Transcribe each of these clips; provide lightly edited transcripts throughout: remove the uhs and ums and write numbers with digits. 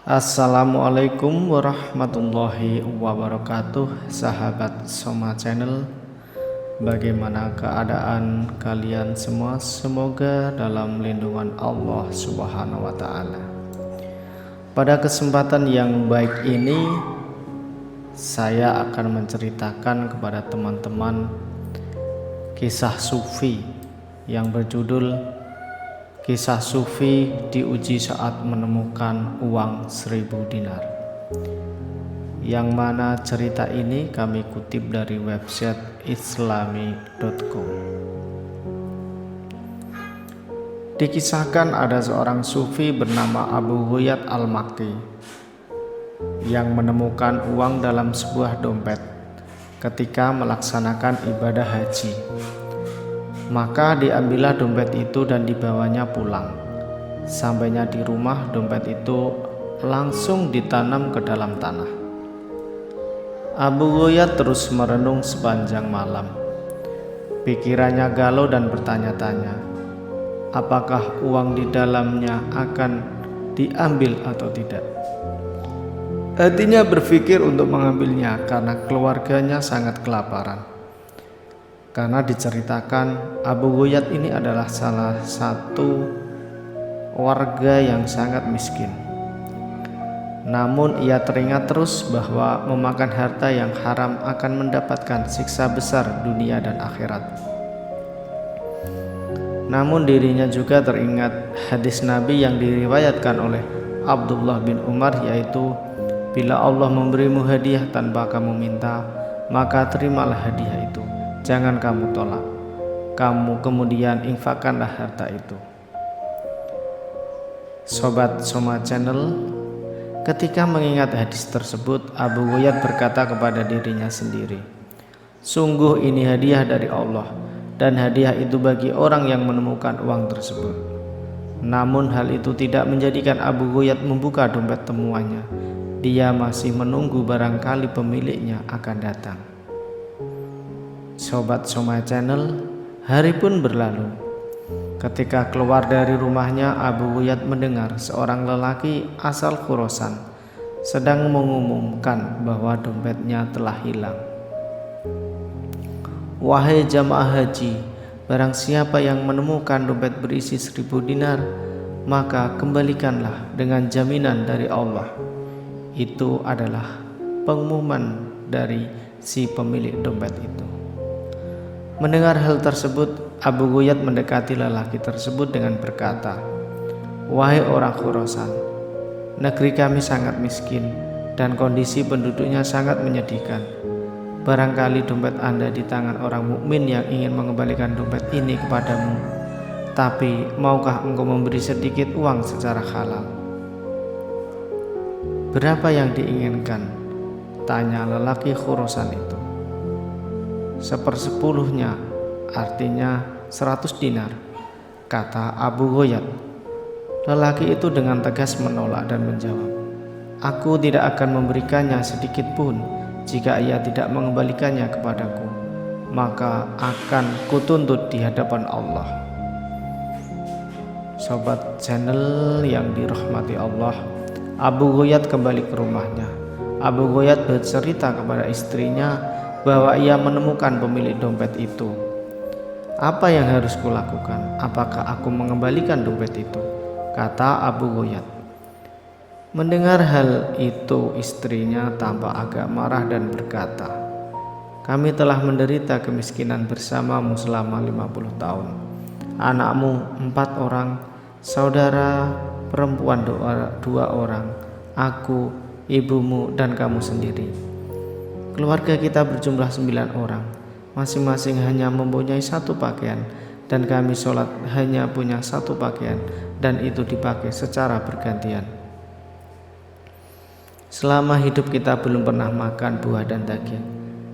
Assalamualaikum warahmatullahi wabarakatuh, sahabat Soma Channel. Bagaimana keadaan kalian semua? Semoga dalam lindungan Allah Subhanahu wa Ta'ala. Pada kesempatan yang baik ini, saya akan menceritakan kepada teman-teman kisah sufi yang berjudul Kisah Sufi diuji saat menemukan uang 1000 dinar. Yang mana cerita ini kami kutip dari website islami.com. Dikisahkan ada seorang sufi bernama Abu Ghayyat al-Makki yang menemukan uang dalam sebuah dompet ketika melaksanakan ibadah haji. Maka diambillah dompet itu dan dibawanya pulang. Sampainya di rumah, dompet itu langsung ditanam ke dalam tanah. Abu Ghayyat terus merenung sepanjang malam. Pikirannya galau dan bertanya-tanya, apakah uang di dalamnya akan diambil atau tidak. Hatinya berpikir untuk mengambilnya karena keluarganya sangat kelaparan. Karena diceritakan Abu Ghayyat ini adalah salah satu warga yang sangat miskin. Namun ia teringat terus bahwa memakan harta yang haram akan mendapatkan siksa besar dunia dan akhirat. Namun dirinya juga teringat hadis Nabi yang diriwayatkan oleh Abdullah bin Umar, yaitu bila Allah memberimu hadiah tanpa kamu minta, maka terimalah hadiah itu. Jangan kamu tolak, kamu kemudian infakkanlah harta itu. Sobat Soma Channel, ketika mengingat hadis tersebut, Abu Ghayyat berkata kepada dirinya sendiri, sungguh ini hadiah dari Allah, dan hadiah itu bagi orang yang menemukan uang tersebut. Namun hal itu tidak menjadikan Abu Ghayyat membuka dompet temuannya. Dia masih menunggu barangkali pemiliknya akan datang. Sobat Soma Channel, hari pun berlalu. Ketika keluar dari rumahnya, Abu Ghayyat mendengar seorang lelaki asal Khurasan sedang mengumumkan bahwa dompetnya telah hilang. Wahai jamaah haji, barang siapa yang menemukan dompet berisi 1000 dinar, maka kembalikanlah dengan jaminan dari Allah. Itu adalah pengumuman dari si pemilik dompet itu. Mendengar hal tersebut, Abu Ghayyat mendekati lelaki tersebut dengan berkata, wahai orang Khurasan, negeri kami sangat miskin dan kondisi penduduknya sangat menyedihkan. Barangkali dompet Anda di tangan orang mukmin yang ingin mengembalikan dompet ini kepadamu. Tapi maukah engkau memberi sedikit uang secara halal? Berapa yang diinginkan? Tanya lelaki Khurasan itu. 1/10, artinya 100 dinar, kata Abu Ghayyat. Lelaki itu dengan tegas menolak dan menjawab, aku tidak akan memberikannya sedikit pun. Jika ia tidak mengembalikannya kepadaku, maka akan kutuntut di hadapan Allah. Sobat channel yang dirahmati Allah, Abu Ghayyat kembali ke rumahnya. Abu Ghayyat bercerita kepada istrinya bahwa ia menemukan pemilik dompet itu. Apa yang harus kulakukan? Apakah aku mengembalikan dompet itu? Kata Abu Ghayyat. Mendengar hal itu, istrinya tampak agak marah dan berkata, kami telah menderita kemiskinan bersamamu selama 50 tahun. Anakmu 4 orang, saudara perempuan 2 orang, aku, ibumu, dan kamu sendiri. Keluarga kita berjumlah 9 orang, masing-masing hanya mempunyai 1 pakaian, dan kami sholat hanya punya 1 pakaian, dan itu dipakai secara bergantian. Selama hidup kita belum pernah makan buah dan daging.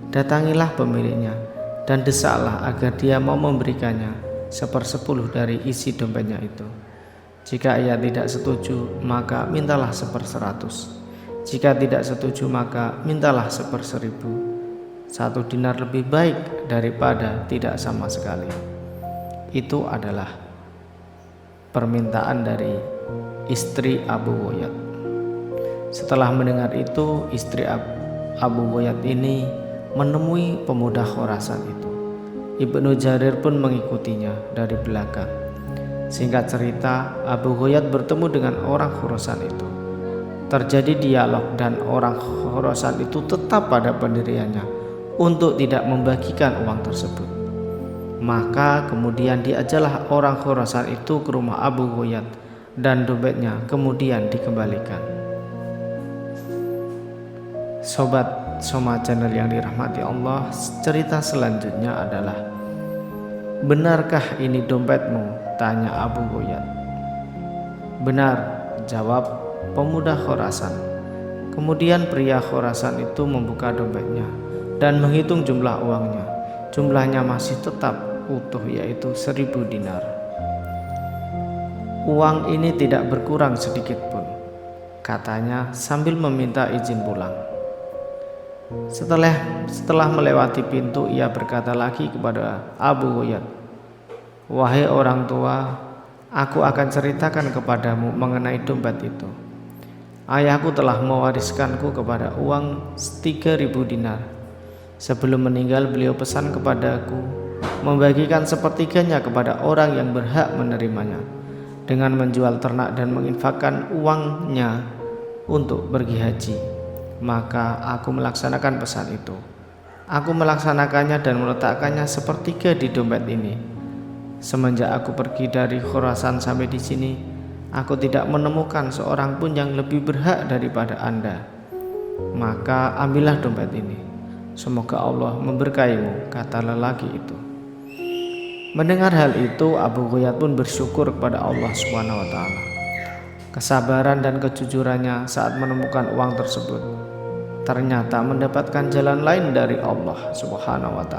Datangilah pemiliknya dan desaklah agar dia mau memberikannya 1/10 dari isi dompetnya itu. Jika ia tidak setuju, maka mintalah 1/100. Jika tidak setuju, maka mintalah 1/1000. 1 dinar lebih baik daripada tidak sama sekali. Itu adalah permintaan dari istri Abu Ghayyat. Setelah mendengar itu, istri Abu Ghayath ini menemui pemuda Khurasan itu. Ibnu Jarir pun mengikutinya dari belakang. Singkat cerita, Abu Ghayath bertemu dengan orang Khurasan itu. Terjadi dialog dan orang Khurasan itu tetap pada pendiriannya untuk tidak membagikan uang tersebut. Maka kemudian diajaklah orang Khurasan itu ke rumah Abu Ghayath dan dompetnya kemudian dikembalikan. Sobat Soma Channel yang dirahmati Allah, cerita selanjutnya adalah, benarkah ini dompetmu? Tanya Abu Ghayath. Benar, jawab pemuda Khurasan. Kemudian pria Khurasan itu membuka dompetnya dan menghitung jumlah uangnya. Jumlahnya masih tetap utuh, yaitu 1000 dinar. Uang ini tidak berkurang sedikit pun, katanya sambil meminta izin pulang. Setelah melewati pintu, ia berkata lagi kepada Abu Ghayath, wahai orang tua, aku akan ceritakan kepadamu mengenai dompet itu. Ayahku telah mewariskanku kepada uang 3000 dinar. Sebelum meninggal, beliau pesan kepadaku membagikan sepertiganya kepada orang yang berhak menerimanya, dengan menjual ternak dan menginfakkan uangnya untuk pergi haji. Maka aku melaksanakan pesan itu. Aku melaksanakannya dan meletakkannya sepertiga di dompet ini. Semenjak aku pergi dari Khurasan sampai di sini, aku tidak menemukan seorang pun yang lebih berhak daripada Anda. Maka ambillah dompet ini. Semoga Allah memberkahimu, kata lelaki itu. Mendengar hal itu, Abu Ghayath pun bersyukur kepada Allah SWT. Kesabaran dan kejujurannya saat menemukan uang tersebut ternyata mendapatkan jalan lain dari Allah SWT.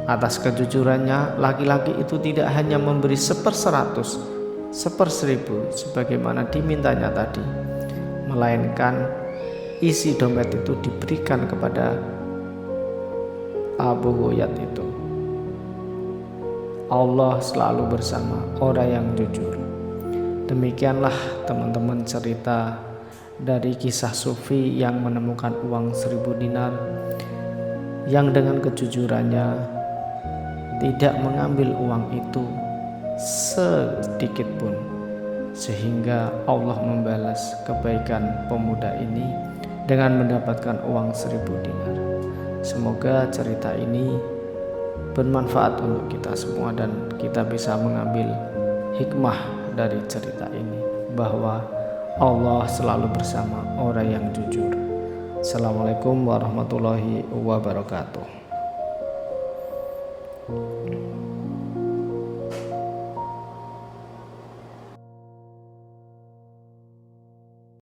Atas kejujurannya, laki-laki itu tidak hanya memberi 1/100, 1/1000 sebagaimana dimintanya tadi, melainkan isi dompet itu diberikan kepada Abu Ghayath itu. Allah selalu bersama orang yang jujur. Demikianlah teman-teman cerita dari kisah Sufi yang menemukan uang 1000 dinar, yang dengan kejujurannya tidak mengambil uang itu sedikit pun, sehingga Allah membalas kebaikan pemuda ini dengan mendapatkan uang 1000 dinar. Semoga cerita ini bermanfaat untuk kita semua dan kita bisa mengambil hikmah dari cerita ini, bahwa Allah selalu bersama orang yang jujur. Assalamualaikum warahmatullahi wabarakatuh.